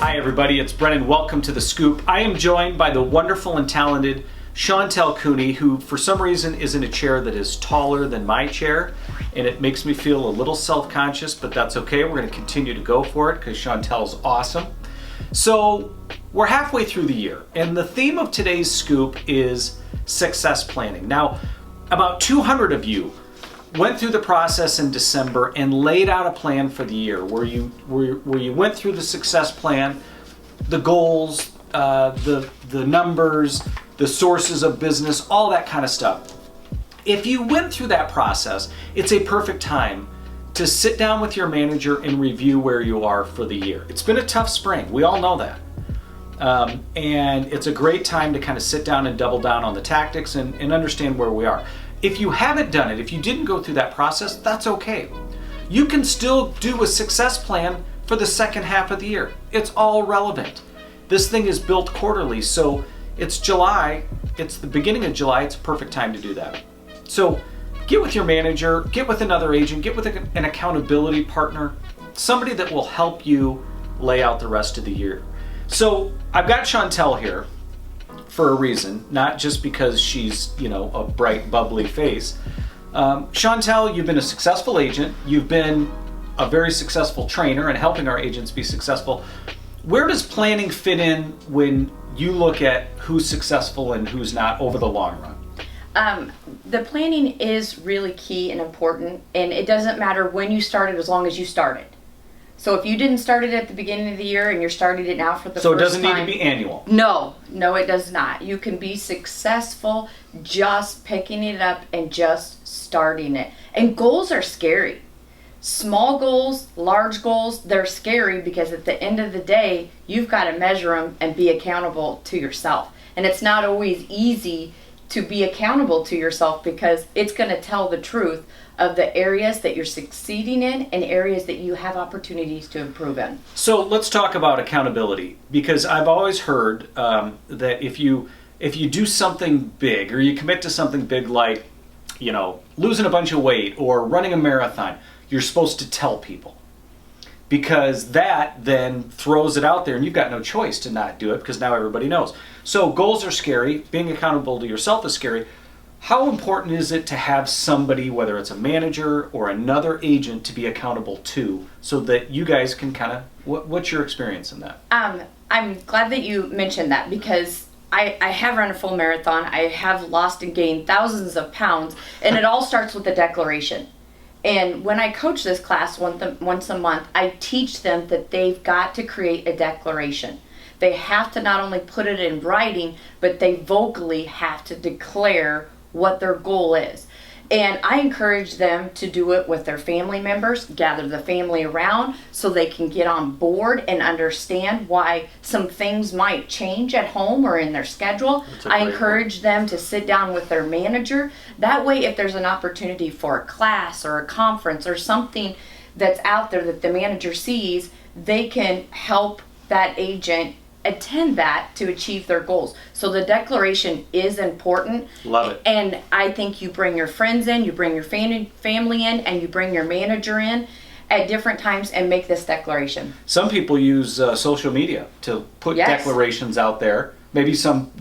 Hi everybody, it's Brennan. Welcome to The Scoop. I am joined by the wonderful and talented Chantel Cooney, who for some reason is in a chair that is taller than my chair, and it makes me feel a little self-conscious, but that's okay. We're going to continue to go for it because Chantel's awesome. So we're halfway through the year, and the theme of today's scoop is success planning. Now, about 200 of you went through the process in December and laid out a plan for the year where you went through the success plan, the goals, the numbers, the sources of business, all that kind of stuff. If you went through that process, it's a perfect time to sit down with your manager and review where you are for the year. It's been a tough spring. We all know that. And it's a great time to kind of sit down and double down on the tactics and understand where we are. If you haven't done it, if you didn't go through that process, that's okay. You can still do a success plan for the second half of the year. It's all relevant. This thing is built quarterly, so it's July, it's the beginning of July, it's a perfect time to do that. So get with your manager, get with another agent, get with an accountability partner, somebody that will help you lay out the rest of the year. So I've got Chantel here for a reason, not just because she's, a bright, bubbly face. Chantel, you've been a successful agent. You've been a very successful trainer and helping our agents be successful. Where does planning fit in when you look at who's successful and who's not over the long run? The planning is really key and important, and it doesn't matter when you started as long as you started. So if you didn't start it at the beginning of the year and you're starting it now for the first time. So it doesn't need to be annual? No, it does not. You can be successful just picking it up and just starting it. And goals are scary. Small goals, large goals, they're scary because at the end of the day, you've got to measure them and be accountable to yourself. And it's not always easy to be accountable to yourself because it's going to tell the truth of the areas that you're succeeding in and areas that you have opportunities to improve in. So let's talk about accountability, because I've always heard that if you do something big or you commit to something big like, losing a bunch of weight or running a marathon, you're supposed to tell people, because that then throws it out there and you've got no choice to not do it because now everybody knows. So goals are scary. Being accountable to yourself is scary. How important is it to have somebody, whether it's a manager or another agent, to be accountable to, so that you guys can kind of, what's your experience in that? I'm glad that you mentioned that because I have run a full marathon. I have lost and gained thousands of pounds, and it all starts with a declaration. And when I coach this class once a month, I teach them that they've got to create a declaration. They have to not only put it in writing, but they vocally have to declare what their goal is. And I encourage them to do it with their family members, gather the family around so they can get on board and understand why some things might change at home or in their schedule. I encourage them to sit down with their manager. That way, if there's an opportunity for a class or a conference or something that's out there that the manager sees, they can help that agent attend that to achieve their goals. So the declaration is important. Love it. And I think you bring your friends in, you bring your family in, and you bring your manager in at different times and make this declaration. Some people use social media to put declarations out there, maybe some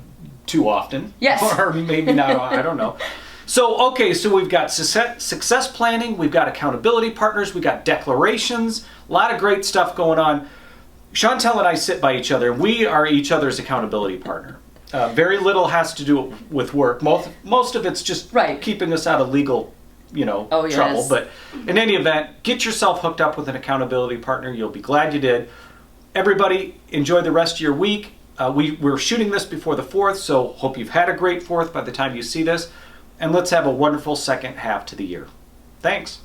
too often. Yes. Or maybe not, I don't know. So we've got success planning, we've got accountability partners, we've got declarations, a lot of great stuff going on. Chantel and I sit by each other. We are each other's accountability partner. Very little has to do with work. Most of it's just keeping us out of legal, trouble. Yes. But in any event, get yourself hooked up with an accountability partner. You'll be glad you did. Everybody, enjoy the rest of your week. We're shooting this before the 4th, so hope you've had a great 4th by the time you see this. And let's have a wonderful second half to the year. Thanks.